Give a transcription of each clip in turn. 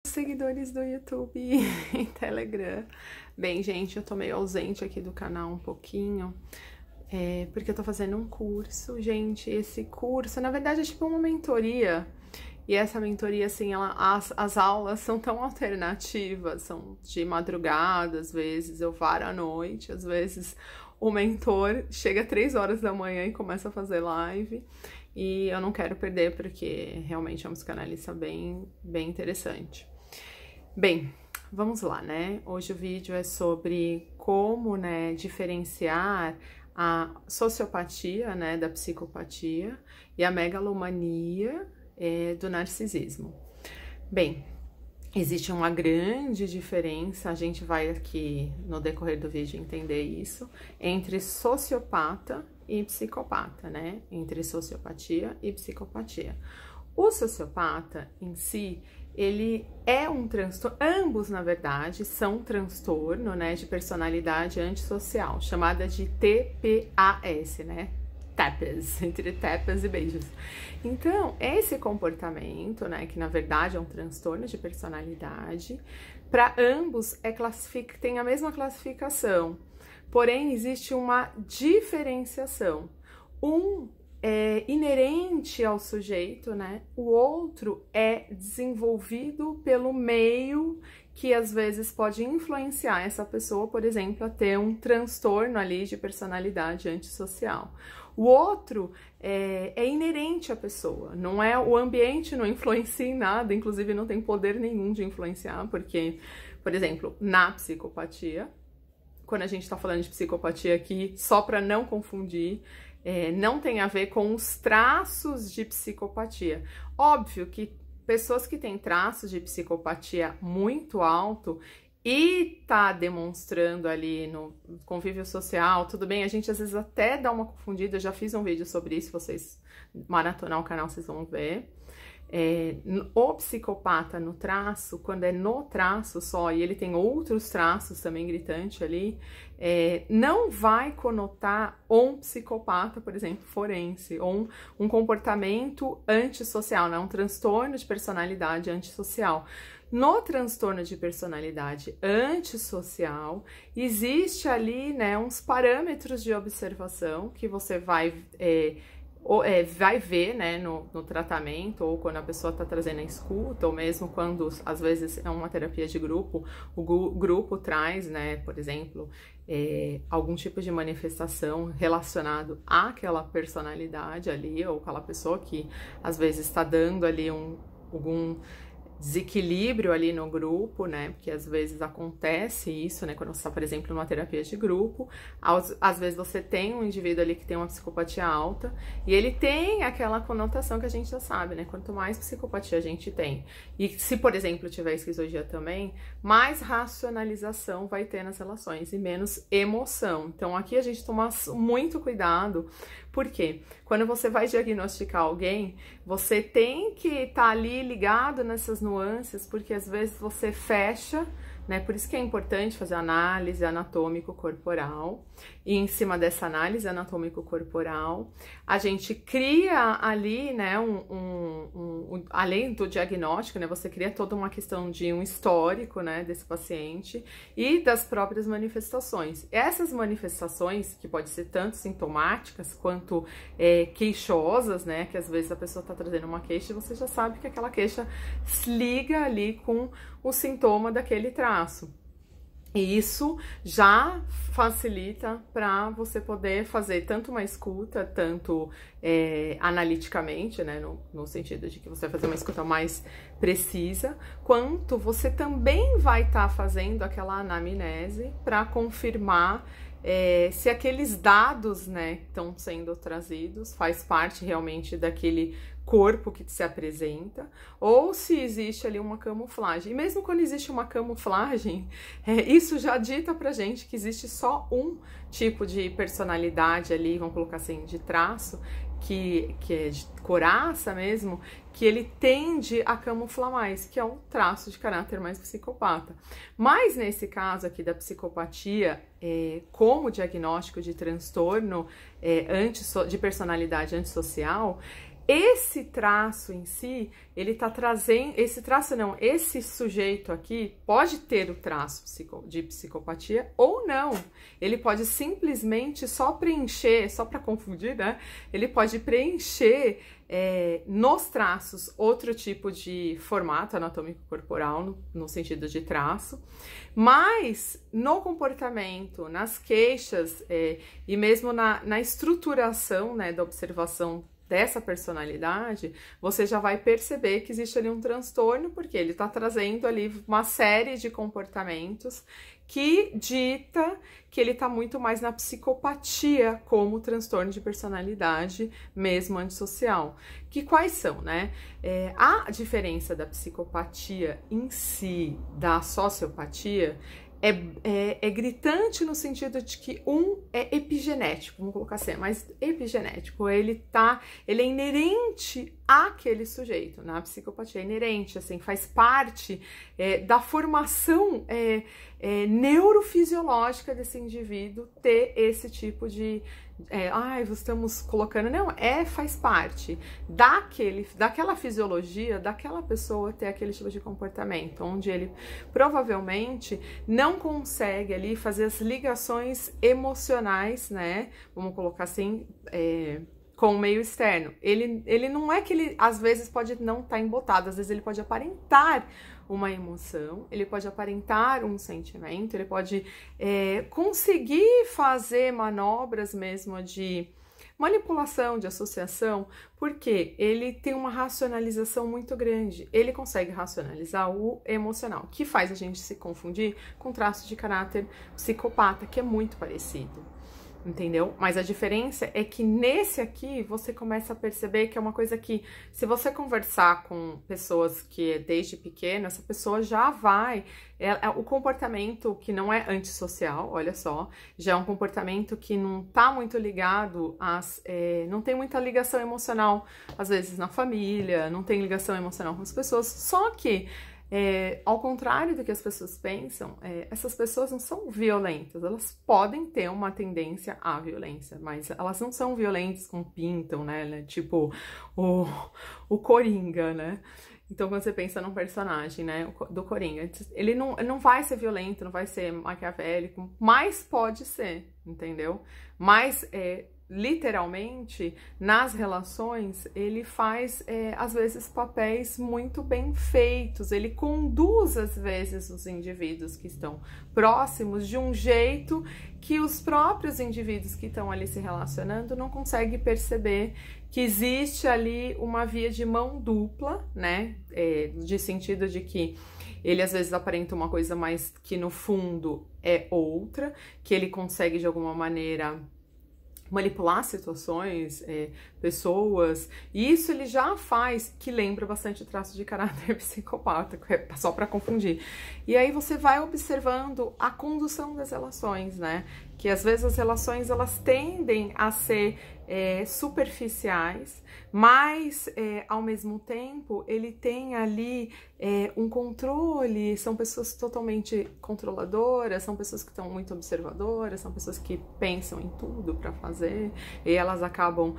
Seguidores do YouTube e Telegram. Bem, gente, eu tô meio ausente aqui do canal um pouquinho, porque eu tô fazendo um curso. Gente, esse curso, na verdade, é tipo uma mentoria. E essa mentoria, assim, as aulas são tão alternativas, são de madrugada, às vezes eu varo à noite, às vezes o mentor chega 3 horas da manhã e começa a fazer live. E eu não quero perder, porque realmente é um psicanalista bem interessante. Bem, vamos lá, né? Hoje o vídeo é sobre como, né, diferenciar a sociopatia, né, da psicopatia e a megalomania do narcisismo. Bem, existe uma grande diferença, a gente vai aqui no decorrer do vídeo entender isso, entre sociopata e psicopata, né? Entre sociopatia e psicopatia. O sociopata em si, ele é um transtorno, ambos na verdade são um transtorno, né, de personalidade antissocial, chamada de TPAS, né? TAPAS, entre tapas e beijos. Então, esse comportamento, né, que na verdade é um transtorno de personalidade, para ambos tem a mesma classificação, porém existe uma diferenciação. Um é inerente ao sujeito, né? O outro é desenvolvido pelo meio que às vezes pode influenciar essa pessoa, por exemplo, a ter um transtorno ali de personalidade antissocial. O outro é inerente à pessoa, não é, o ambiente não influencia em nada, inclusive não tem poder nenhum de influenciar, porque, por exemplo, na psicopatia, quando a gente está falando de psicopatia aqui, só para não confundir, não tem a ver com os traços de psicopatia. Óbvio que pessoas que têm traços de psicopatia muito alto e tá demonstrando ali no convívio social, tudo bem, a gente às vezes até dá uma confundida, eu já fiz um vídeo sobre isso, vocês maratonar o canal, vocês vão ver. O psicopata no traço, quando é no traço só, e ele tem outros traços também gritantes ali, não vai conotar um psicopata, por exemplo, forense, ou um comportamento antissocial, né? Um transtorno de personalidade antissocial. No transtorno de personalidade antissocial, existe ali, né, uns parâmetros de observação que você vai ver, né, no tratamento, ou quando a pessoa está trazendo a escuta, ou mesmo quando, às vezes, é uma terapia de grupo, o grupo traz, né, por exemplo, algum tipo de manifestação relacionado àquela personalidade ali, ou aquela pessoa que, às vezes, está dando ali algum desequilíbrio ali no grupo, né, porque às vezes acontece isso, né, quando você está, por exemplo, numa terapia de grupo, às vezes você tem um indivíduo ali que tem uma psicopatia alta, e ele tem aquela conotação que a gente já sabe, né, quanto mais psicopatia a gente tem, e se, por exemplo, tiver esquizoidia também, mais racionalização vai ter nas relações, e menos emoção. Então aqui a gente toma muito cuidado, porque quando você vai diagnosticar alguém, você tem que estar ali ligado nessas nuances, porque às vezes você fecha, né? Por isso que é importante fazer análise anatômico-corporal, e em cima dessa análise anatômico-corporal, a gente cria ali, né, além do diagnóstico, né, você cria toda uma questão de um histórico, né, desse paciente e das próprias manifestações. Essas manifestações, que podem ser tanto sintomáticas quanto queixosas, né, que às vezes a pessoa está trazendo uma queixa e você já sabe que aquela queixa se liga ali com o sintoma daquele traço. E isso já facilita para você poder fazer tanto uma escuta, tanto analiticamente, né, no sentido de que você vai fazer uma escuta mais precisa, quanto você também vai estar fazendo aquela anamnese para confirmar se aqueles dados, né, estão sendo trazidos, faz parte realmente daquele corpo que se apresenta, ou se existe ali uma camuflagem. E mesmo quando existe uma camuflagem, isso já dita pra gente que existe só um tipo de personalidade ali, vamos colocar assim, de traço, que é de coraça mesmo, que ele tende a camuflar mais, que é um traço de caráter mais psicopata. Mas nesse caso aqui da psicopatia, como diagnóstico de transtorno de personalidade antissocial, esse traço em si, ele tá trazendo, esse traço não, esse sujeito aqui pode ter o traço de psicopatia ou não. Ele pode simplesmente só preencher, só para confundir, né? Ele pode preencher nos traços outro tipo de formato anatômico corporal, no sentido de traço, mas no comportamento, nas queixas e mesmo na estruturação, né, da observação dessa personalidade, você já vai perceber que existe ali um transtorno, porque ele está trazendo ali uma série de comportamentos que dita que ele está muito mais na psicopatia como transtorno de personalidade, mesmo antissocial. Que quais são, né? A diferença da psicopatia em si, da sociopatia, é gritante no sentido de que um é epigenético, vamos colocar assim, mas epigenético, ele é inerente àquele sujeito, na psicopatia é inerente, assim, faz parte da formação neurofisiológica desse indivíduo ter esse tipo de estamos colocando, não, faz parte daquela fisiologia, daquela pessoa ter aquele tipo de comportamento, onde ele provavelmente não consegue ali fazer as ligações emocionais, né, vamos colocar assim, com o meio externo. Ele não é que ele, às vezes, pode não estar embotado, às vezes ele pode aparentar uma emoção, ele pode aparentar um sentimento, ele pode conseguir fazer manobras mesmo de manipulação, de associação, porque ele tem uma racionalização muito grande. Ele consegue racionalizar o emocional, que faz a gente se confundir com traços de caráter psicopata, que é muito parecido. Entendeu? Mas a diferença é que nesse aqui você começa a perceber que é uma coisa que, se você conversar com pessoas que desde pequena, essa pessoa já vai. O comportamento que não é antissocial, olha só, já é um comportamento que não tá muito ligado não tem muita ligação emocional, às vezes na família, não tem ligação emocional com as pessoas, só que ao contrário do que as pessoas pensam, essas pessoas não são violentas, elas podem ter uma tendência à violência, mas elas não são violentas como pintam, né? Tipo o Coringa, né? Então, quando você pensa num personagem, né, do Coringa, ele não vai ser violento, não vai ser maquiavélico, mas pode ser, entendeu? Mas literalmente, nas relações, ele faz, às vezes, papéis muito bem feitos, ele conduz, às vezes, os indivíduos que estão próximos de um jeito que os próprios indivíduos que estão ali se relacionando não conseguem perceber que existe ali uma via de mão dupla, né, de sentido de que ele às vezes aparenta uma coisa, mas que no fundo é outra, que ele consegue de alguma maneira manipular situações, pessoas, e isso ele já faz, que lembra bastante o traço de caráter psicopata, só para confundir. E aí você vai observando a condução das relações, né? Que às vezes as relações elas tendem a ser superficiais, mas ao mesmo tempo ele tem ali um controle, são pessoas totalmente controladoras, são pessoas que estão muito observadoras, são pessoas que pensam em tudo para fazer, e elas acabam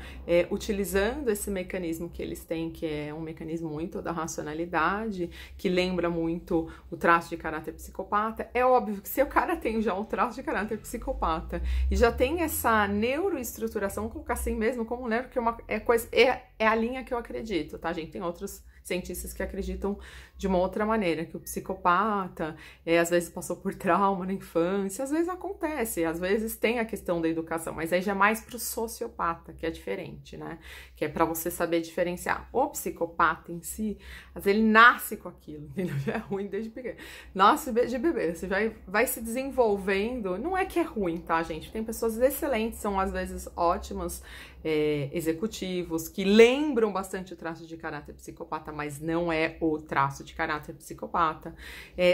utilizando esse mecanismo que eles têm, que é um mecanismo muito da racionalidade, que lembra muito o traço de caráter psicopata. É óbvio que se o cara tem já um traço de caráter psicopata e já tem essa neuroestruturação, vou colocar assim mesmo como neuro, que é a linha que eu acredito, tá, gente? Tem outros cientistas que acreditam de uma outra maneira, que o psicopata às vezes passou por trauma na infância, às vezes acontece, às vezes tem a questão da educação, mas aí já é mais pro sociopata, que é diferente, né? Que é para você saber diferenciar. O psicopata em si, às vezes ele nasce com aquilo, entendeu? Já é ruim desde pequeno. Nasce de bebê, você vai se desenvolvendo, não é que é ruim, tá, gente? Tem pessoas excelentes, são às vezes ótimas executivos, que lembram bastante o traço de caráter psicopata, mas não é o traço de caráter psicopata.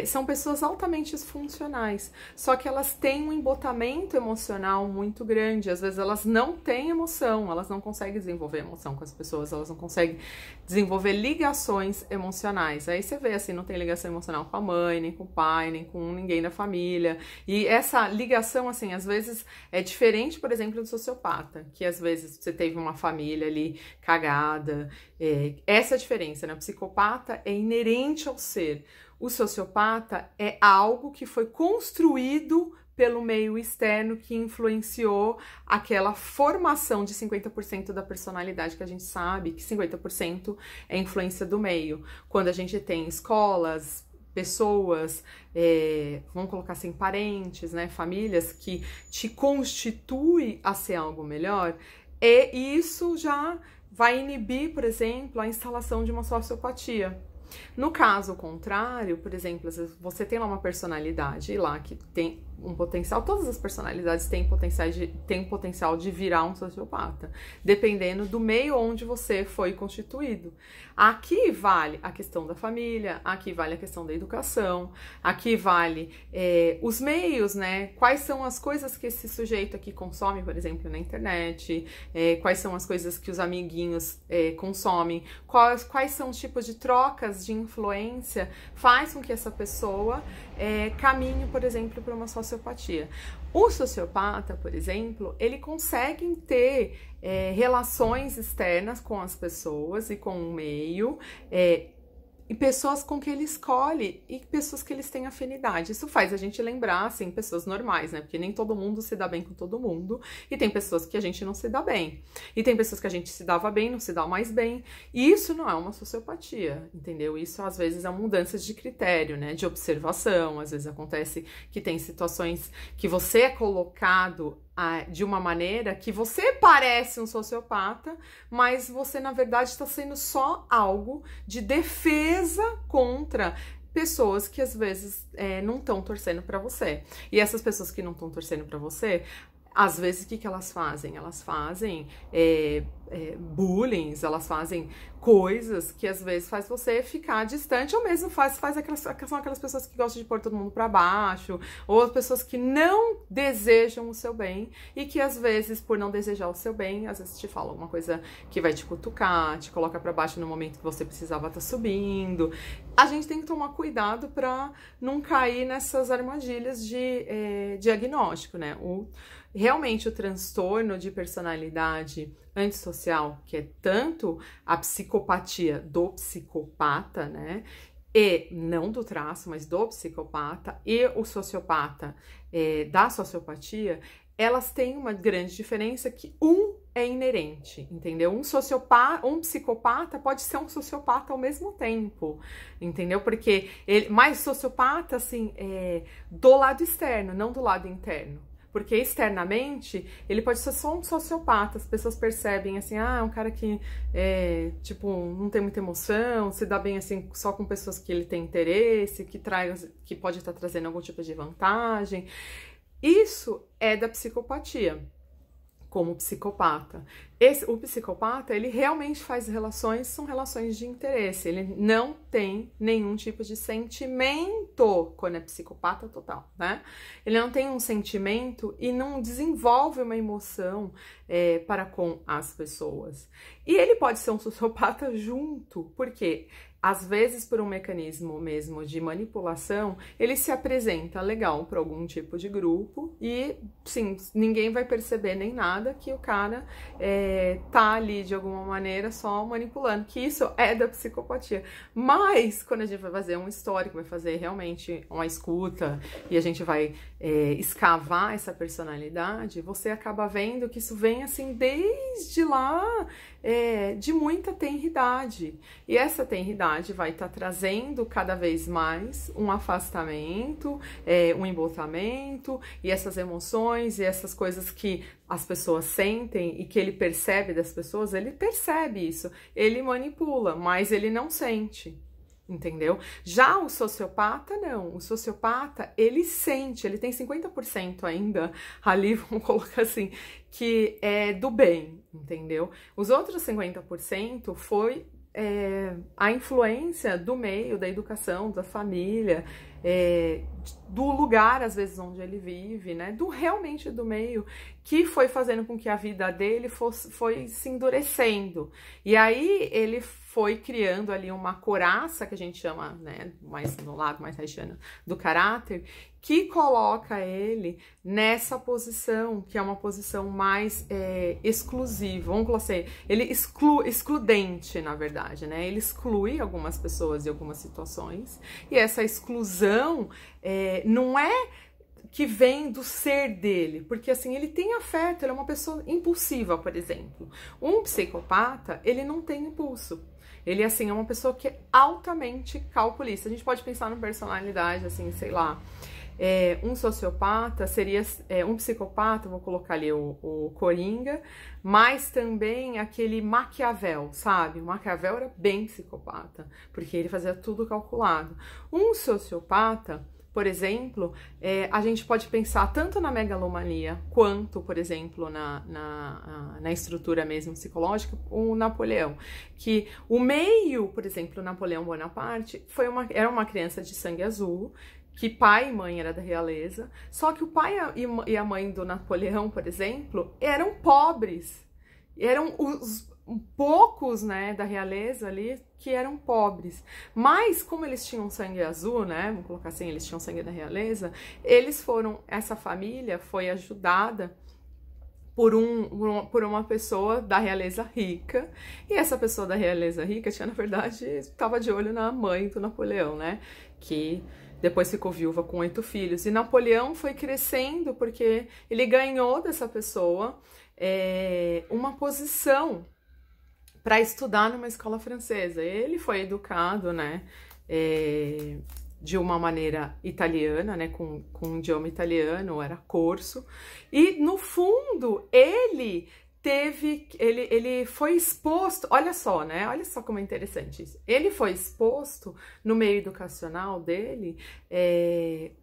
São pessoas altamente funcionais, só que elas têm um embotamento emocional muito grande, às vezes elas não têm emoção, elas não conseguem desenvolver emoção com as pessoas, elas não conseguem desenvolver ligações emocionais. Aí você vê assim, não tem ligação emocional com a mãe, nem com o pai, nem com ninguém da família, e essa ligação assim, às vezes é diferente, por exemplo, do sociopata, que às vezes você teve uma família ali cagada. Essa é a diferença, né? O psicopata é inerente ao ser. O sociopata é algo que foi construído pelo meio externo que influenciou aquela formação de 50% da personalidade, que a gente sabe que 50% é influência do meio. Quando a gente tem escolas, pessoas, vamos colocar assim, parentes, né, famílias que te constituem a ser algo melhor, e isso já vai inibir, por exemplo, a instalação de uma sociopatia. No caso contrário, por exemplo, você tem lá uma personalidade lá que tem um potencial, todas as personalidades têm potencial de virar um sociopata, dependendo do meio onde você foi constituído. Aqui vale a questão da família, aqui vale a questão da educação, aqui vale os meios, né? Quais são as coisas que esse sujeito aqui consome, por exemplo, na internet, quais são as coisas que os amiguinhos consomem, quais são os tipos de trocas de influência faz com que essa pessoa caminhe, por exemplo, para uma sociopatia. O sociopata, por exemplo, ele consegue ter relações externas com as pessoas e com o meio, e pessoas com que ele escolhe e pessoas que eles têm afinidade. Isso faz a gente lembrar, assim, pessoas normais, né? Porque nem todo mundo se dá bem com todo mundo. E tem pessoas que a gente não se dá bem. E tem pessoas que a gente se dava bem, não se dá mais bem. E isso não é uma sociopatia, entendeu? Isso, às vezes, é uma mudança de critério, né? De observação. Às vezes acontece que tem situações que você é colocado de uma maneira que você parece um sociopata, mas você, na verdade, está sendo só algo de defesa contra pessoas que, às vezes, não estão torcendo para você. E essas pessoas que não estão torcendo para você, às vezes, o que elas fazem? Elas fazem bullying, elas fazem coisas que às vezes faz você ficar distante, ou mesmo são aquelas pessoas que gostam de pôr todo mundo para baixo, ou as pessoas que não desejam o seu bem e que às vezes, por não desejar o seu bem, às vezes te falam alguma coisa que vai te cutucar, te coloca para baixo no momento que você precisava estar subindo. A gente tem que tomar cuidado para não cair nessas armadilhas de diagnóstico, né? Realmente o transtorno de personalidade antissocial, que é tanto a psicopatia do psicopata, né? E não do traço, mas do psicopata, e o sociopata da sociopatia, elas têm uma grande diferença que é inerente, entendeu? Um psicopata pode ser um sociopata ao mesmo tempo, entendeu? Porque mais sociopata, assim, do lado externo, não do lado interno. Porque externamente, ele pode ser só um sociopata, as pessoas percebem assim, é um cara que, tipo, não tem muita emoção, se dá bem assim só com pessoas que ele tem interesse, que pode estar trazendo algum tipo de vantagem. Isso é da psicopatia, como psicopata. O psicopata, ele realmente faz relações, são relações de interesse, ele não tem nenhum tipo de sentimento quando é psicopata total, né? Ele não tem um sentimento e não desenvolve uma emoção para com as pessoas. E ele pode ser um sociopata junto, porque às vezes, por um mecanismo mesmo de manipulação, ele se apresenta legal para algum tipo de grupo e, sim, ninguém vai perceber nem nada que o cara tá ali de alguma maneira só manipulando, que isso é da psicopatia. Mas, quando a gente vai fazer um histórico, vai fazer realmente uma escuta e a gente vai escavar essa personalidade, você acaba vendo que isso vem assim desde lá, de muita tenridade. E essa tenridade vai estar trazendo cada vez mais um afastamento, um embotamento, e essas emoções e essas coisas que as pessoas sentem e que ele percebe das pessoas, ele percebe isso, ele manipula, mas ele não sente. Entendeu? Já o sociopata, não. O sociopata, ele sente, ele tem 50% ainda ali, vamos colocar assim, que é do bem, entendeu? Os outros 50% foi a influência do meio, da educação, da família, do lugar, às vezes, onde ele vive, né? Realmente do meio, que foi fazendo com que a vida dele foi se endurecendo. E aí ele foi criando ali uma coraça, que a gente chama, né, mais no lado mais haitiano, do caráter, que coloca ele nessa posição, que é uma posição mais exclusiva, vamos colocar assim, ele excludente, na verdade, né? Ele exclui algumas pessoas em algumas situações, e essa exclusão não é que vem do ser dele, porque assim, ele tem afeto, ele é uma pessoa impulsiva, por exemplo. Um psicopata, ele não tem impulso. Ele, assim, é uma pessoa que é altamente calculista. A gente pode pensar na personalidade, assim, sei lá, um sociopata seria um psicopata, vou colocar ali o Coringa, mas também aquele Maquiavel, sabe? O Maquiavel era bem psicopata, porque ele fazia tudo calculado. Um sociopata, por exemplo, a gente pode pensar tanto na megalomania quanto, por exemplo, na estrutura mesmo psicológica, o Napoleão. Que o meio, por exemplo, Napoleão Bonaparte era uma criança de sangue azul, que pai e mãe era da realeza, só que o pai e a mãe do Napoleão, por exemplo, eram pobres. Eram os poucos, né, da realeza ali que eram pobres, mas como eles tinham sangue azul, né, vamos colocar assim, eles tinham sangue da realeza, essa família foi ajudada por uma pessoa da realeza rica, e essa pessoa da realeza rica tinha, na verdade, estava de olho na mãe do Napoleão, né, que depois ficou viúva com 8 filhos, e Napoleão foi crescendo porque ele ganhou dessa pessoa uma posição para estudar numa escola francesa. Ele foi educado, né, de uma maneira italiana, né, com um idioma italiano, era corso, e no fundo ele foi exposto, olha só, né, olha só como é interessante isso, ele foi exposto no meio educacional dele,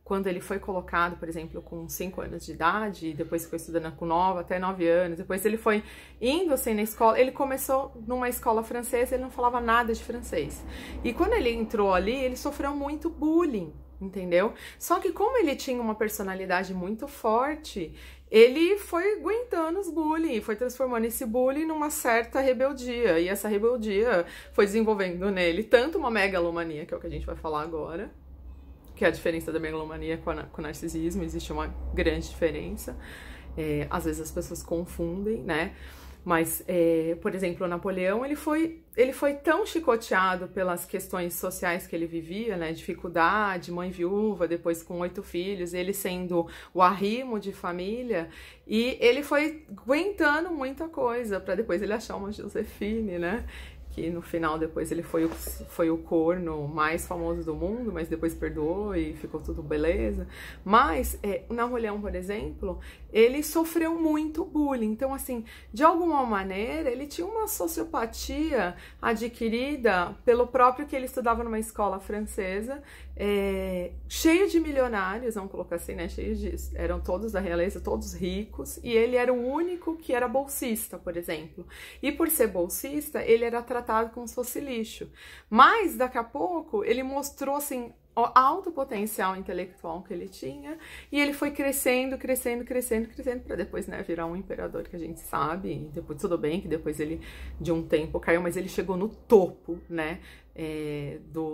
quando ele foi colocado, por exemplo, com 5 anos de idade, e depois foi estudando com 9 até 9 anos, depois ele foi indo assim na escola, ele começou numa escola francesa, ele não falava nada de francês, e quando ele entrou ali, ele sofreu muito bullying, entendeu? Só que como ele tinha uma personalidade muito forte, ele foi aguentando os bullying, foi transformando esse bullying numa certa rebeldia, e essa rebeldia foi desenvolvendo nele tanto uma megalomania, que é o que a gente vai falar agora, que é a diferença da megalomania com o narcisismo, existe uma grande diferença, às vezes as pessoas confundem, né? Mas, por exemplo, o Napoleão, ele foi tão chicoteado pelas questões sociais que ele vivia, né, dificuldade, mãe viúva, depois com 8 filhos, ele sendo o arrimo de família, e ele foi aguentando muita coisa, para depois ele achar uma Josefine, né, que no final depois ele foi o corno mais famoso do mundo, mas depois perdoou e ficou tudo beleza. Mas o Napoleão, por exemplo, ele sofreu muito bullying. Então, assim, de alguma maneira, ele tinha uma sociopatia adquirida pelo próprio que ele estudava numa escola francesa, cheio de milionários, vamos colocar assim, né? Eram todos da realeza, todos ricos, e ele era o único que era bolsista, por exemplo. E por ser bolsista, ele era tratado como se fosse lixo. Mas daqui a pouco ele mostrou assim o alto potencial intelectual que ele tinha, e ele foi crescendo para depois, né, virar um imperador que a gente sabe. E depois tudo bem que depois ele de um tempo caiu, mas ele chegou no topo, né,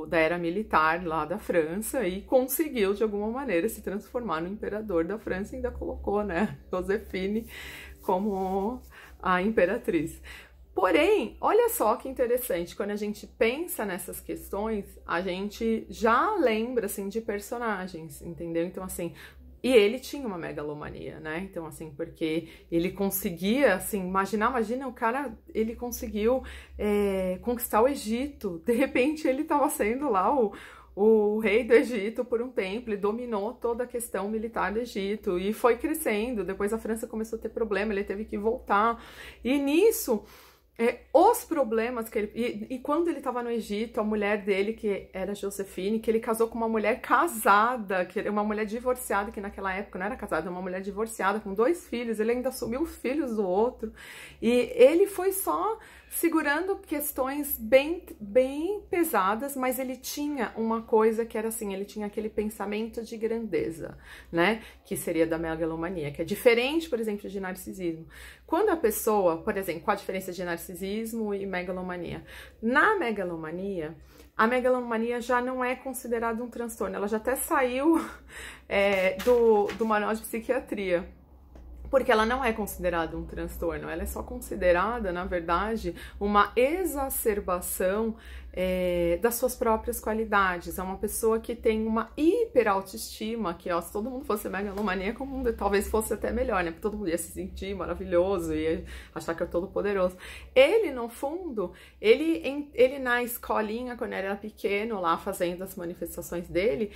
da era militar lá da França, e conseguiu de alguma maneira se transformar no imperador da França, e ainda colocou, né, Josefine como a imperatriz. Porém, olha só que interessante, quando a gente pensa nessas questões, a gente já lembra, assim, de personagens, entendeu? Então, assim, e ele tinha uma megalomania, né? Então, assim, porque ele conseguia, assim, imagina o cara, ele conseguiu conquistar o Egito, de repente ele estava sendo lá o rei do Egito por um tempo, ele dominou toda a questão militar do Egito, e foi crescendo, depois a França começou a ter problema, ele teve que voltar, e nisso... os problemas que ele... E quando ele estava no Egito, a mulher dele, que era Josefine, que ele casou com uma mulher casada, que era uma mulher divorciada, que naquela época não era casada, era uma mulher divorciada com 2 filhos, ele ainda assumiu os filhos do outro, e ele foi só segurando questões bem pesadas, mas ele tinha uma coisa que era assim, ele tinha aquele pensamento de grandeza, né? Que seria da megalomania, que é diferente, por exemplo, de narcisismo. Quando a pessoa, por exemplo, qual a diferença de narcisismo e megalomania? Na megalomania, a megalomania já não é considerada um transtorno, ela já até saiu do manual de psiquiatria. Porque ela não é considerada um transtorno, ela é só considerada, na verdade, uma exacerbação das suas próprias qualidades. É uma pessoa que tem uma hiperautoestima, que ó, se todo mundo fosse megalomaníaco, o mundo talvez fosse até melhor, né? Porque todo mundo ia se sentir maravilhoso, ia achar que é todo poderoso. Ele, no fundo, ele na escolinha, quando ele era pequeno, lá fazendo as manifestações dele,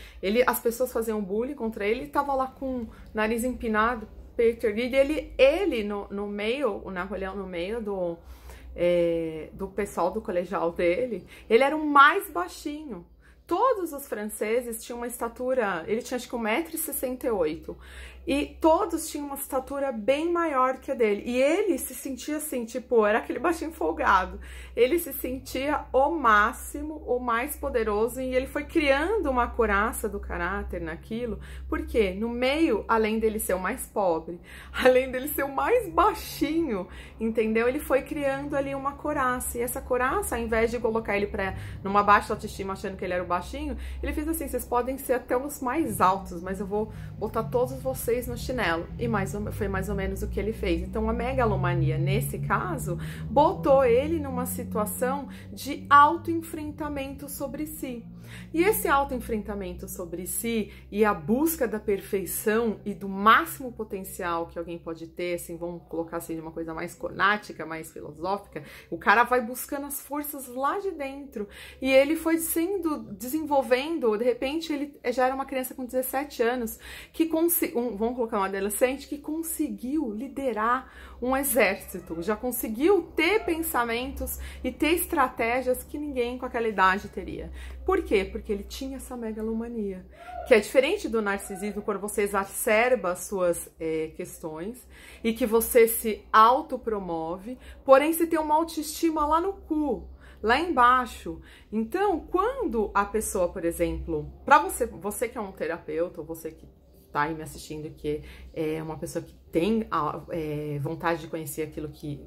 as pessoas faziam bullying contra ele, tava lá com o nariz empinado, Peter, e ele no meio, o Napoleão no meio do pessoal do colegial dele, ele era o mais baixinho. Todos os franceses tinham uma estatura, ele tinha acho que 1,68 m, e todos tinham uma estatura bem maior que a dele, e ele se sentia assim, tipo, era aquele baixinho folgado, ele se sentia o máximo, o mais poderoso, e ele foi criando uma couraça do caráter naquilo, porque no meio, além dele ser o mais pobre, além dele ser o mais baixinho, entendeu? Ele foi criando ali uma couraça, e essa couraça, ao invés de colocar ele numa baixa autoestima, achando que ele era o baixinho, ele fez assim, vocês podem ser até os mais altos, mas eu vou botar todos vocês no chinelo, e foi mais ou menos o que ele fez. Então a megalomania, nesse caso, botou ele numa situação de autoenfrentamento sobre si. E esse autoenfrentamento sobre si e a busca da perfeição e do máximo potencial que alguém pode ter, assim, vamos colocar assim de uma coisa mais conática, mais filosófica, o cara vai buscando as forças lá de dentro, e ele foi desenvolvendo, de repente ele já era uma criança com 17 anos, que vamos colocar um adolescente que conseguiu liderar um exército, já conseguiu ter pensamentos e ter estratégias que ninguém com aquela idade teria. Por quê? Porque ele tinha essa megalomania, que é diferente do narcisismo, quando você exacerba as suas questões e que você se autopromove, porém você tem uma autoestima lá no cu, lá embaixo. Então, quando a pessoa, por exemplo, para você que é um terapeuta, ou você que tá aí me assistindo, que é uma pessoa que tem vontade de conhecer aquilo que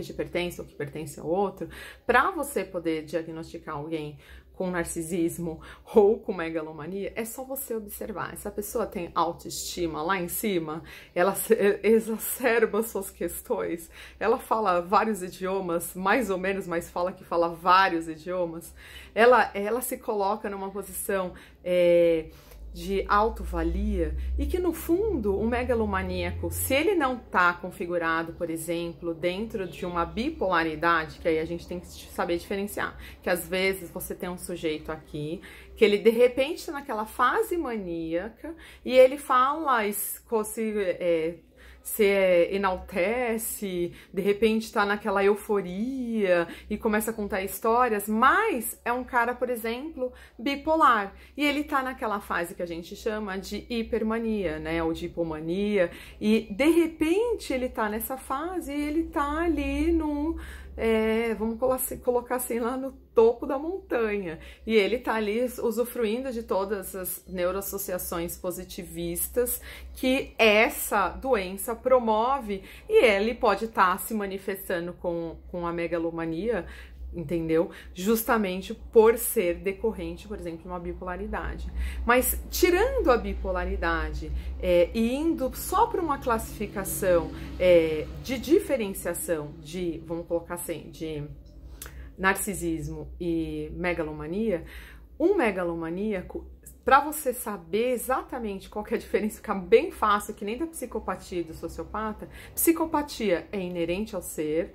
te pertence ou que pertence ao outro, para você poder diagnosticar alguém com narcisismo ou com megalomania, é só você observar. Essa pessoa tem autoestima lá em cima, ela exacerba suas questões, ela fala vários idiomas, mais ou menos, mas fala que fala vários idiomas, ela se coloca numa posição de autovalia, e que no fundo o megalomaníaco, se ele não tá configurado, por exemplo, dentro de uma bipolaridade, que aí a gente tem que saber diferenciar, que às vezes você tem um sujeito aqui, que ele de repente tá naquela fase maníaca, e ele fala, se enaltece, de repente tá naquela euforia e começa a contar histórias, mas é um cara, por exemplo, bipolar, e ele tá naquela fase que a gente chama de hipermania, né, ou de hipomania, e de repente ele tá nessa fase e ele tá ali vamos colocar assim, lá no topo da montanha, e ele tá ali usufruindo de todas as neuroassociações positivistas que essa doença promove, e ele pode estar se manifestando com a megalomania, entendeu? Justamente por ser decorrente, por exemplo, de uma bipolaridade. Mas tirando a bipolaridade e indo só para uma classificação de diferenciação de, vamos colocar assim, de narcisismo e megalomania, um megalomaníaco, para você saber exatamente qual que é a diferença, ficar bem fácil, que nem da psicopatia e do sociopata, psicopatia é inerente ao ser,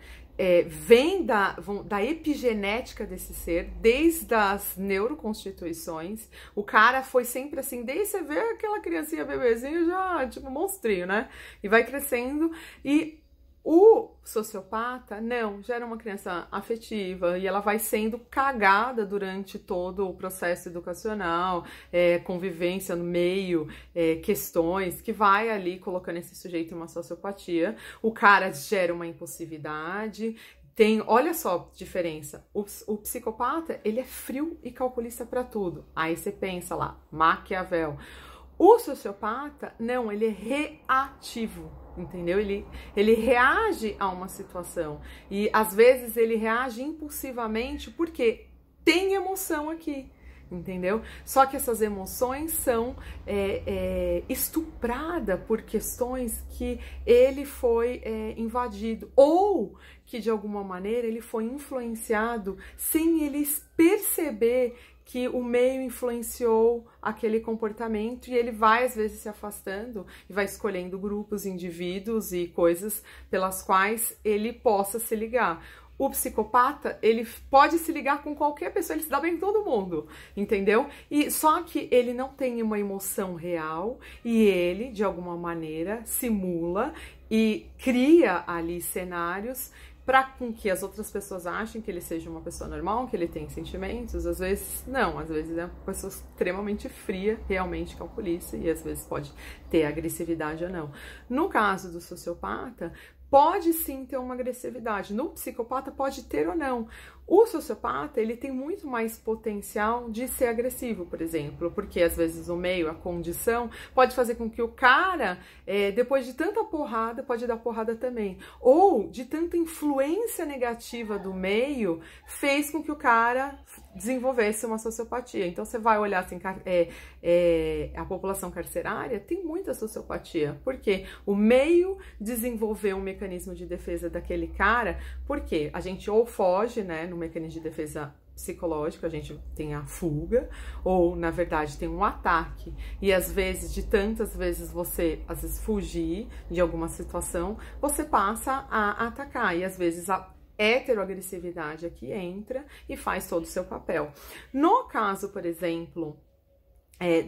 vem da epigenética desse ser, desde as neuroconstituições. O cara foi sempre assim, desde você ver aquela criancinha bebezinha já, tipo, monstrinho, né? E vai crescendo, e o sociopata, não, já era uma criança afetiva, e ela vai sendo cagada durante todo o processo educacional, convivência no meio, questões, que vai ali colocando esse sujeito em uma sociopatia. O cara gera uma impulsividade, olha só a diferença, o psicopata, ele é frio e calculista para tudo. Aí você pensa lá, Maquiavel. O sociopata, não, ele é reativo, entendeu? Ele reage a uma situação e às vezes ele reage impulsivamente porque tem emoção aqui. Entendeu? Só que essas emoções são estupradas por questões que ele foi invadido ou que de alguma maneira ele foi influenciado sem ele perceber que o meio influenciou aquele comportamento e ele vai às vezes se afastando e vai escolhendo grupos, indivíduos e coisas pelas quais ele possa se ligar. O psicopata, ele pode se ligar com qualquer pessoa, ele se dá bem com todo mundo, entendeu? E só que ele não tem uma emoção real e ele, de alguma maneira, simula e cria ali cenários para com que as outras pessoas achem que ele seja uma pessoa normal, que ele tem sentimentos, às vezes não, às vezes é uma pessoa extremamente fria, realmente calculista, e às vezes pode ter agressividade ou não. No caso do sociopata, pode sim ter uma agressividade. No psicopata pode ter ou não. O sociopata, ele tem muito mais potencial de ser agressivo, por exemplo, porque às vezes o meio, a condição, pode fazer com que o cara, depois de tanta porrada, pode dar porrada também. Ou de tanta influência negativa do meio, fez com que o cara desenvolvesse uma sociopatia. Então você vai olhar assim, a população carcerária tem muita sociopatia, porque o meio desenvolveu um mecanismo de defesa daquele cara, porque a gente ou foge, né, no mecanismo de defesa psicológico, a gente tem a fuga, ou na verdade tem um ataque, e às vezes, de tantas vezes você, às vezes, fugir de alguma situação, você passa a atacar, e às vezes a heteroagressividade aqui entra e faz todo o seu papel. No caso, por exemplo,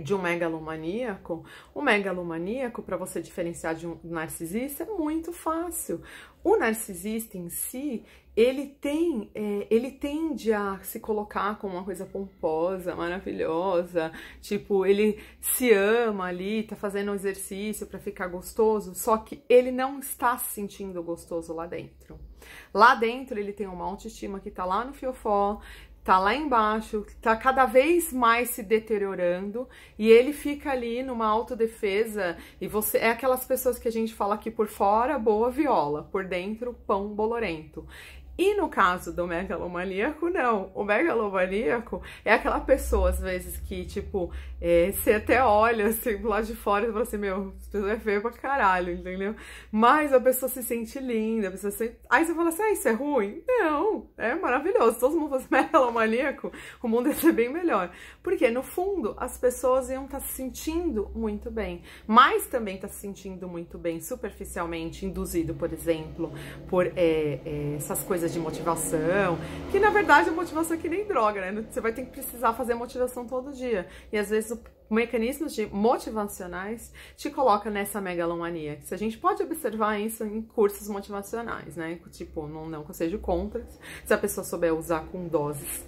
de um megalomaníaco, o megalomaníaco, para você diferenciar de um narcisista, é muito fácil. O narcisista em si, ele tende a se colocar como uma coisa pomposa, maravilhosa, tipo, ele se ama ali, tá fazendo um exercício para ficar gostoso, só que ele não está se sentindo gostoso lá dentro. Lá dentro ele tem uma autoestima que tá lá no fiofó, tá lá embaixo, tá cada vez mais se deteriorando e ele fica ali numa autodefesa e você é aquelas pessoas que a gente fala que por fora boa viola, por dentro pão bolorento. E no caso do megalomaníaco, não. O megalomaníaco é aquela pessoa, às vezes, que, tipo, você até olha, assim, lá de fora e fala assim, meu, essa pessoa é feia pra caralho, entendeu? Mas a pessoa se sente linda, a pessoa se... Aí você fala assim, isso é ruim? Não, é maravilhoso. Se todo mundo fosse megalomaníaco, o mundo ia ser bem melhor. Porque, no fundo, as pessoas iam estar se sentindo muito bem. Mas também tá se sentindo muito bem, superficialmente, induzido, por exemplo, por essas coisas de motivação, que na verdade a motivação é que nem droga, né? Você vai ter que precisar fazer motivação todo dia. E às vezes mecanismos motivacionais te coloca nessa megalomania. A gente pode observar isso em cursos motivacionais, né? Tipo, não que eu seja contra, se a pessoa souber usar com doses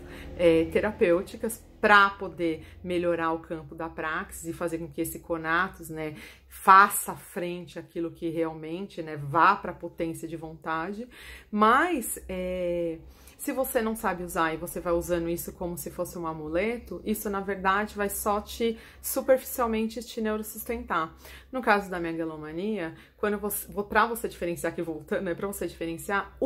terapêuticas para poder melhorar o campo da praxis e fazer com que esse conatos, né, faça frente àquilo que realmente, né, vá para a potência de vontade, mas se você não sabe usar e você vai usando isso como se fosse um amuleto, isso na verdade vai só superficialmente te neurosustentar. No caso da megalomania, para você diferenciar, aqui voltando, né, para você diferenciar,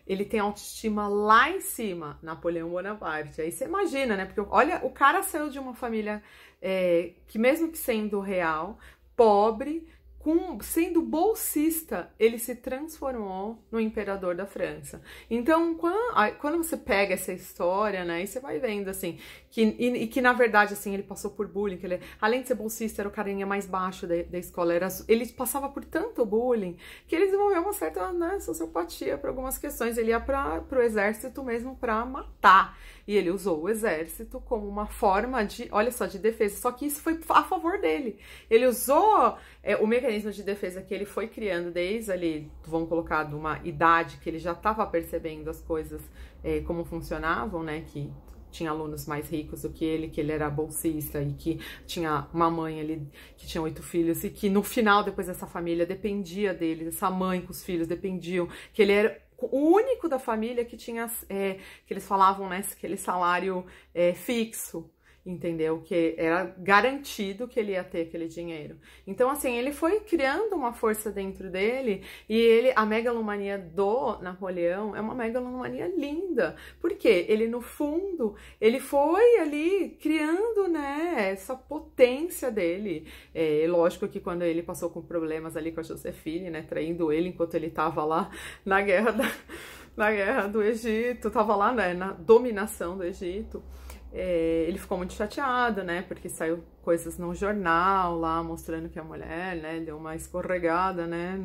ele tem autoestima lá em cima, Napoleão Bonaparte. Aí você imagina, né, porque olha, o cara saiu de uma família que mesmo que sendo real, pobre, sendo bolsista, ele se transformou no imperador da França. Então, quando você pega essa história, né, e você vai vendo, assim, que na verdade, assim, ele passou por bullying, que ele, além de ser bolsista, era o carinha mais baixo da escola, ele passava por tanto bullying, que ele desenvolveu uma certa, né, sociopatia para algumas questões. Ele ia pro exército mesmo para matar, e ele usou o exército como uma forma de, olha só, de defesa, só que isso foi a favor dele. Ele usou o mecanismo de defesa que ele foi criando desde ali, vamos colocar, de uma idade que ele já estava percebendo as coisas como funcionavam, né, que tinha alunos mais ricos do que ele era bolsista e que tinha uma mãe ali que tinha 8 filhos e que no final, depois dessa família dependia dele, essa mãe com os filhos dependiam, que ele era o único da família que tinha, que eles falavam, né, aquele salário fixo, entendeu? Que era garantido que ele ia ter aquele dinheiro. Então, assim, ele foi criando uma força dentro dele e a megalomania do Napoleão é uma megalomania linda. Porque ele, no fundo, ele foi ali criando, né, essa potência dele. Lógico que quando ele passou com problemas ali com a Josefine, né, traindo ele enquanto ele tava lá na guerra do Egito, tava lá, né, na dominação do Egito, ele ficou muito chateado, né, porque saiu coisas no jornal lá, mostrando que a mulher, né, deu uma escorregada, né,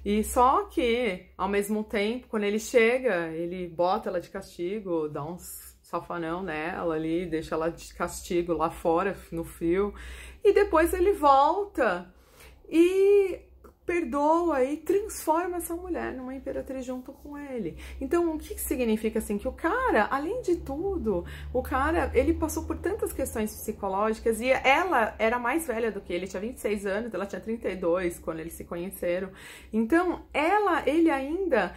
E só que, ao mesmo tempo, quando ele chega, ele bota ela de castigo, dá uns safanão nela ali, deixa ela de castigo lá fora, no frio, e depois ele volta e perdoa e transforma essa mulher numa imperatriz junto com ele. Então, o que significa, assim, que o cara, além de tudo, o cara, ele passou por tantas questões psicológicas e ela era mais velha do que ele, tinha 26 anos, ela tinha 32 quando eles se conheceram. Então, ele ainda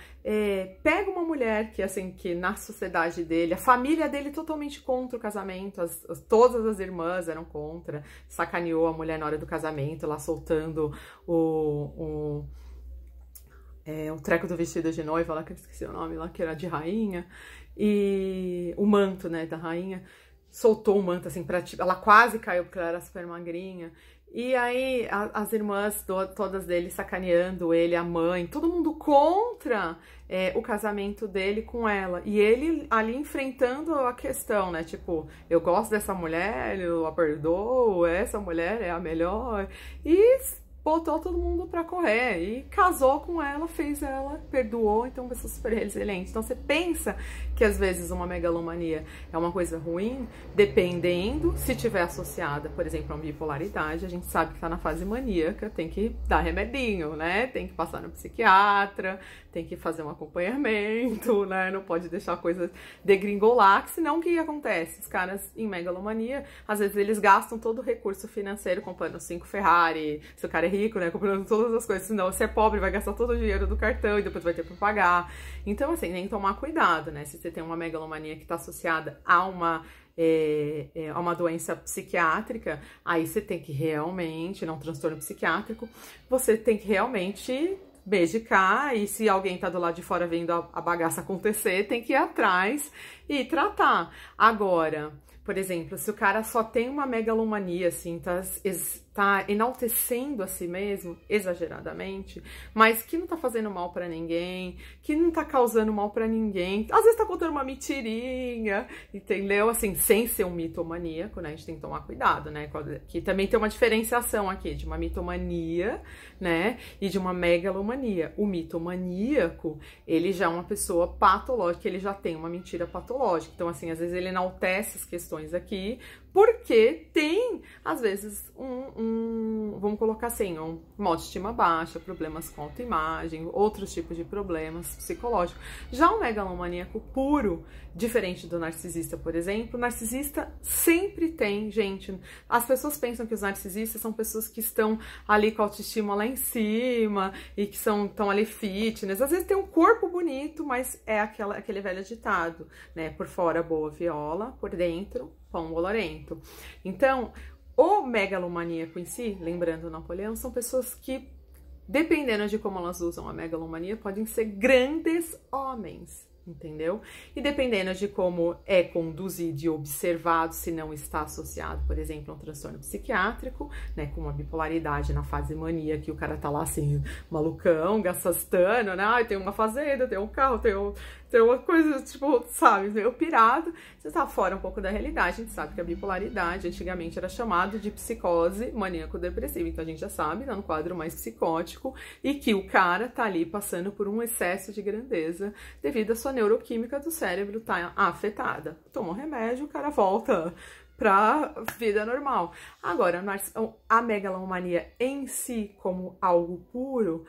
pega uma mulher que, assim, que na sociedade dele, a família dele totalmente contra o casamento, todas as irmãs eram contra, sacaneou a mulher na hora do casamento, lá soltando o treco do vestido de noiva, lá que eu esqueci o nome, lá que era de rainha, e o manto, né, da rainha, soltou o manto, assim, ela quase caiu porque ela era super magrinha, e aí as irmãs todas dele sacaneando ele, a mãe, todo mundo contra o casamento dele com ela, e ele ali enfrentando a questão, né, tipo, eu gosto dessa mulher, eu a perdoo, essa mulher é a melhor, e botou todo mundo pra correr e casou com ela, fez ela, perdoou, então vai ser super resiliente. Então você pensa que às vezes uma megalomania é uma coisa ruim, dependendo se tiver associada, por exemplo, a uma bipolaridade, a gente sabe que tá na fase maníaca, tem que dar remedinho, né? Tem que passar no psiquiatra, tem que fazer um acompanhamento, né? Não pode deixar a coisa degringolar, que senão o que acontece? Os caras em megalomania, às vezes eles gastam todo o recurso financeiro comprando 5 Ferrari, se o cara é rico, né, comprando todas as coisas, senão se é pobre vai gastar todo o dinheiro do cartão e depois vai ter pra pagar. Então, assim, tem que tomar cuidado, né, se você tem uma megalomania que tá associada a uma doença psiquiátrica, aí você tem que realmente, não um transtorno psiquiátrico, você tem que realmente medicar, e se alguém tá do lado de fora vendo a bagaça acontecer, tem que ir atrás e tratar. Agora, por exemplo, se o cara só tem uma megalomania, assim, tá enaltecendo a si mesmo, exageradamente, mas que não tá fazendo mal pra ninguém, que não tá causando mal pra ninguém, às vezes tá contando uma mentirinha, entendeu? Assim, sem ser um mitomaníaco, né? A gente tem que tomar cuidado, né? Que também tem uma diferenciação aqui de uma mitomania, né? E de uma megalomania. O mitomaníaco, ele já é uma pessoa patológica, ele já tem uma mentira patológica. Então, assim, às vezes ele enaltece as questões aqui, porque tem, às vezes, vamos colocar assim, uma autoestima baixa, problemas com autoimagem, outros tipos de problemas psicológicos. Já o megalomaníaco puro, diferente do narcisista, por exemplo, o narcisista sempre tem, gente, as pessoas pensam que os narcisistas são pessoas que estão ali com a autoestima lá em cima e que estão ali fitness, às vezes tem um corpo bonito, mas é aquele velho ditado, né, por fora boa viola, por dentro pão bolorento. Então, o megalomaníaco em si, lembrando o Napoleão, são pessoas que, dependendo de como elas usam a megalomania, podem ser grandes homens, entendeu? E dependendo de como é conduzido e observado, se não está associado, por exemplo, a um transtorno psiquiátrico, né, com uma bipolaridade na fase mania, que o cara tá lá assim, malucão, gastando, né, ai, tem uma fazenda, tem um carro, tem uma coisa, tipo, sabe, meio pirado, você tá fora um pouco da realidade. A gente sabe que a bipolaridade antigamente era chamado de psicose maníaco-depressiva, então a gente já sabe, tá no quadro mais psicótico, e que o cara tá ali passando por um excesso de grandeza devido à sua neuroquímica do cérebro tá afetada. Toma um remédio, o cara volta pra vida normal. Agora, a megalomania em si, como algo puro,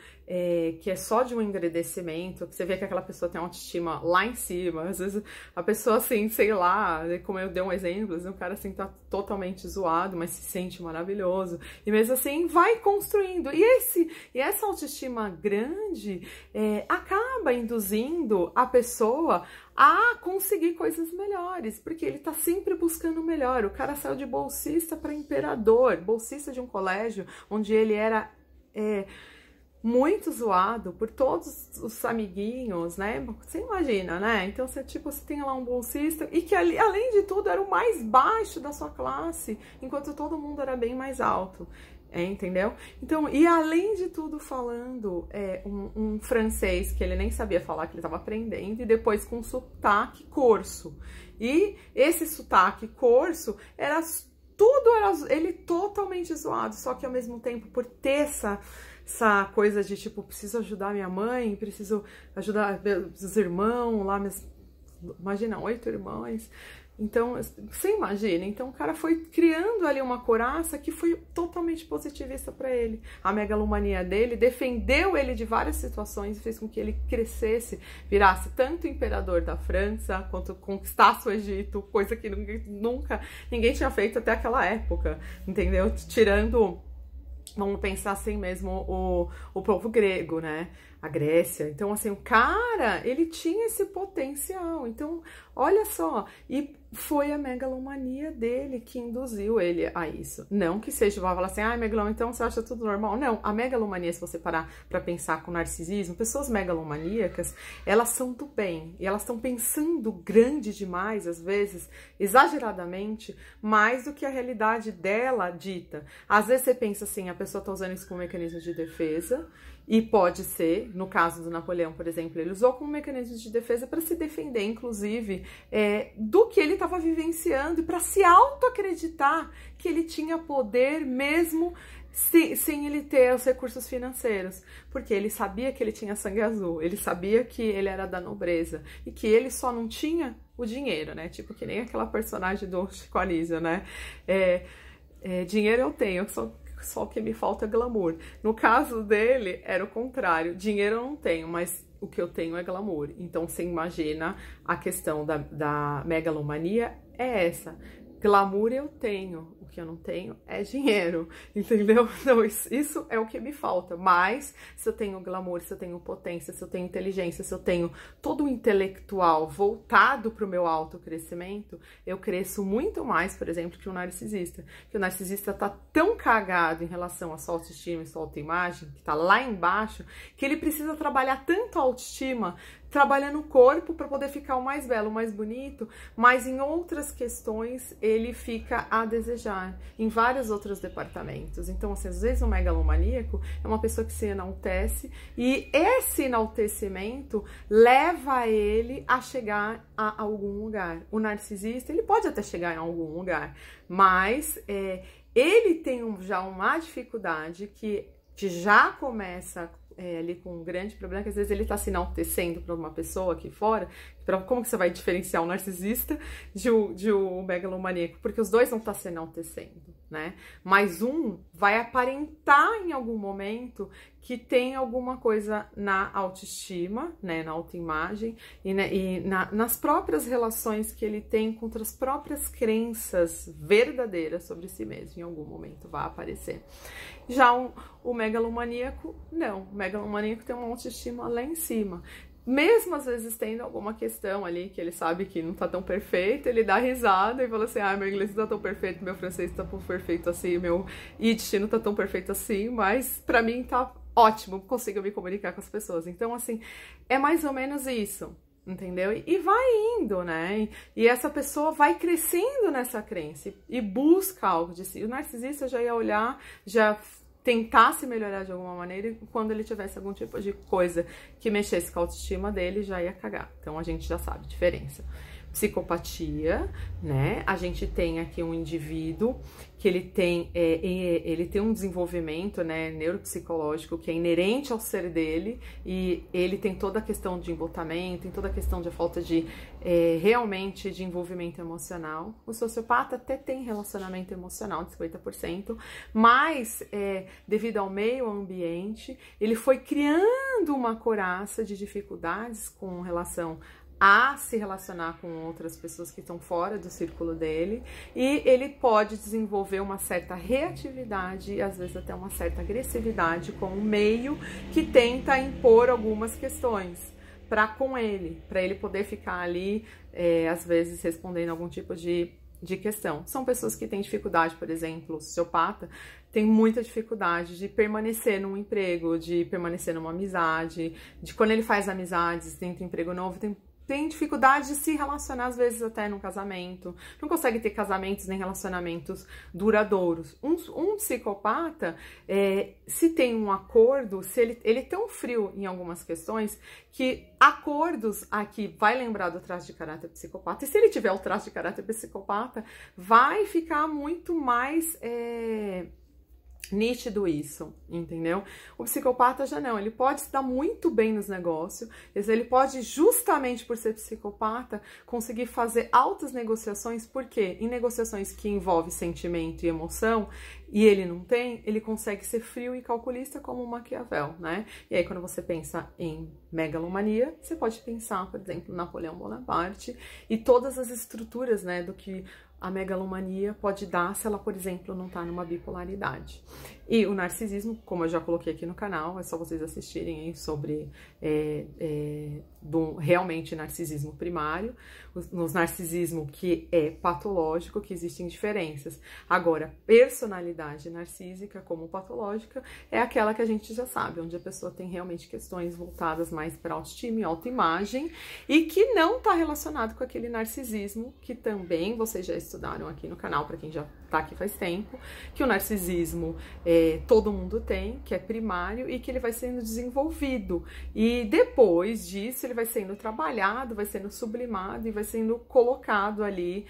que é só de um engrandecimento, que você vê que aquela pessoa tem uma autoestima lá em cima, às vezes a pessoa assim, sei lá, como eu dei um exemplo, o cara assim tá totalmente zoado, mas se sente maravilhoso, e mesmo assim vai construindo, e essa autoestima grande acaba induzindo a pessoa a conseguir coisas melhores, porque ele tá sempre buscando o melhor. O cara saiu de bolsista para imperador, bolsista de um colégio onde ele era muito zoado por todos os amiguinhos, né? Você imagina, né? Então você tem lá um bolsista e que além de tudo era o mais baixo da sua classe, enquanto todo mundo era bem mais alto. Entendeu? Então, e além de tudo falando um francês que ele nem sabia falar, que ele estava aprendendo, e depois com sotaque corso. E esse sotaque corso era ele totalmente zoado, só que ao mesmo tempo, por ter essa coisa de tipo, preciso ajudar minha mãe, preciso ajudar meus irmãos lá, imagina, 8 irmãos. Então, você imagina, então o cara foi criando ali uma couraça que foi totalmente positivista para ele. A megalomania dele defendeu ele de várias situações e fez com que ele crescesse, virasse tanto imperador da França, quanto conquistasse o Egito, coisa que nunca ninguém tinha feito até aquela época, entendeu? Tirando, vamos pensar assim mesmo, o povo grego, né? A Grécia. Então, assim, o cara, ele tinha esse potencial. Então, olha só. E foi a megalomania dele que induziu ele a isso. Não que seja, vai falar assim, megalomania, então você acha tudo normal? Não. A megalomania, se você parar pra pensar com narcisismo, pessoas megalomaníacas, elas são do bem. E elas estão pensando grande demais, às vezes, exageradamente, mais do que a realidade dela dita. Às vezes você pensa assim, a pessoa tá usando isso como mecanismo de defesa, e pode ser, no caso do Napoleão, por exemplo, ele usou como mecanismo de defesa para se defender, inclusive, do que ele estava vivenciando e para se auto-acreditar que ele tinha poder mesmo sem ele ter os recursos financeiros, porque ele sabia que ele tinha sangue azul, ele sabia que ele era da nobreza e que ele só não tinha o dinheiro, né? Tipo que nem aquela personagem do Chico Anísio, né? Dinheiro eu tenho, só que me falta glamour. No caso dele, era o contrário. Dinheiro eu não tenho, mas o que eu tenho é glamour. Então, você imagina a questão da megalomania é essa. Glamour eu tenho, o que eu não tenho é dinheiro, entendeu? Então, isso é o que me falta. Mas, se eu tenho glamour, se eu tenho potência, se eu tenho inteligência, se eu tenho todo o intelectual voltado para o meu autocrescimento, eu cresço muito mais, por exemplo, que o narcisista. Que o narcisista tá tão cagado em relação à sua autoestima e sua autoimagem, que tá lá embaixo, que ele precisa trabalhar tanto a autoestima, trabalhando o corpo para poder ficar o mais belo, o mais bonito, mas em outras questões ele fica a desejar, em vários outros departamentos. Então, assim, às vezes o megalomaníaco é uma pessoa que se enaltece e esse enaltecimento leva ele a chegar a algum lugar. O narcisista, ele pode até chegar em algum lugar, mas ele tem já uma dificuldade que já começa ali com um grande problema, que às vezes ele tá se enaltecendo para uma pessoa aqui fora. Como que você vai diferenciar o narcisista de um megalomaníaco? Porque os dois vão estar se enaltecendo, né? Mas um vai aparentar em algum momento que tem alguma coisa na autoestima, né? Na autoimagem e nas próprias relações que ele tem contra as próprias crenças verdadeiras sobre si mesmo. Em algum momento vai aparecer. Já o megalomaníaco, não. O megalomaníaco tem uma autoestima lá em cima. Mesmo às vezes tendo alguma questão ali que ele sabe que não tá tão perfeito, ele dá risada e fala assim, meu inglês não tá tão perfeito, meu francês tá tão perfeito assim, meu Yiddish não tá tão perfeito assim, mas pra mim tá ótimo, consigo me comunicar com as pessoas. Então, assim, é mais ou menos isso, entendeu? E vai indo, né? E essa pessoa vai crescendo nessa crença e busca algo de si. O narcisista já ia olhar, já tentar se melhorar de alguma maneira, e quando ele tivesse algum tipo de coisa que mexesse com a autoestima dele, já ia cagar. Então a gente já sabe a diferença. psicopatia, né? A gente tem aqui um indivíduo que ele tem um desenvolvimento, né, neuropsicológico que é inerente ao ser dele, e ele tem toda a questão de embotamento, tem toda a questão de falta de realmente de envolvimento emocional. O sociopata até tem relacionamento emocional de 50%, mas devido ao meio ambiente, ele foi criando uma couraça de dificuldades com relação a se relacionar com outras pessoas que estão fora do círculo dele, e ele pode desenvolver uma certa reatividade e às vezes até uma certa agressividade com o meio que tenta impor algumas questões com ele, para ele poder ficar ali, às vezes respondendo algum tipo de questão. São pessoas que têm dificuldade, por exemplo, o sociopata tem muita dificuldade de permanecer num emprego, de permanecer numa amizade, de quando ele faz amizades, tenta emprego novo, tem dificuldade de se relacionar, às vezes até num casamento, não consegue ter casamentos nem relacionamentos duradouros. Um psicopata, se tem um acordo, se ele é tão frio em algumas questões, que acordos aqui vai lembrar do traço de caráter psicopata, e se ele tiver o traço de caráter psicopata, vai ficar muito mais nítido isso, entendeu? O psicopata já não, ele pode se dar muito bem nos negócios, ele pode, justamente por ser psicopata, conseguir fazer altas negociações, porque em negociações que envolvem sentimento e emoção, e ele não tem, ele consegue ser frio e calculista como Maquiavel, né? E aí quando você pensa em megalomania, você pode pensar, por exemplo, Napoleão Bonaparte e todas as estruturas, né, do que a megalomania pode dar se ela, por exemplo, não tá numa bipolaridade. E o narcisismo, como eu já coloquei aqui no canal, é só vocês assistirem aí sobre do realmente narcisismo primário, nos narcisismo que é patológico, que existem diferenças. Agora, personalidade narcísica como patológica é aquela que a gente já sabe, onde a pessoa tem realmente questões voltadas mais para autoestima e autoimagem, e que não está relacionado com aquele narcisismo que também vocês já estudaram aqui no canal, para quem já tá aqui faz tempo, que o narcisismo todo mundo tem, que é primário e que ele vai sendo desenvolvido. E depois disso ele vai sendo trabalhado, vai sendo sublimado e vai sendo colocado ali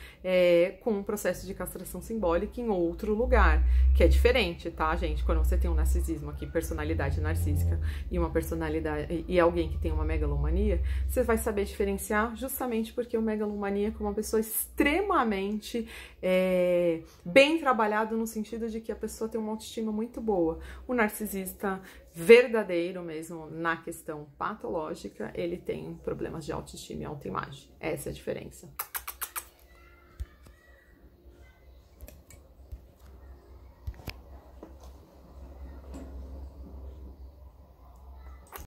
com um processo de castração simbólica em outro lugar, que é diferente, tá, gente? Quando você tem um narcisismo aqui, personalidade narcísica, e uma personalidade e alguém que tem uma megalomania, você vai saber diferenciar, justamente porque o megalomaníaco é uma pessoa extremamente bem trabalhado, no sentido de que a pessoa tem uma autoestima muito boa. O narcisista verdadeiro mesmo, na questão patológica, ele tem problemas de autoestima e autoimagem. Essa é a diferença.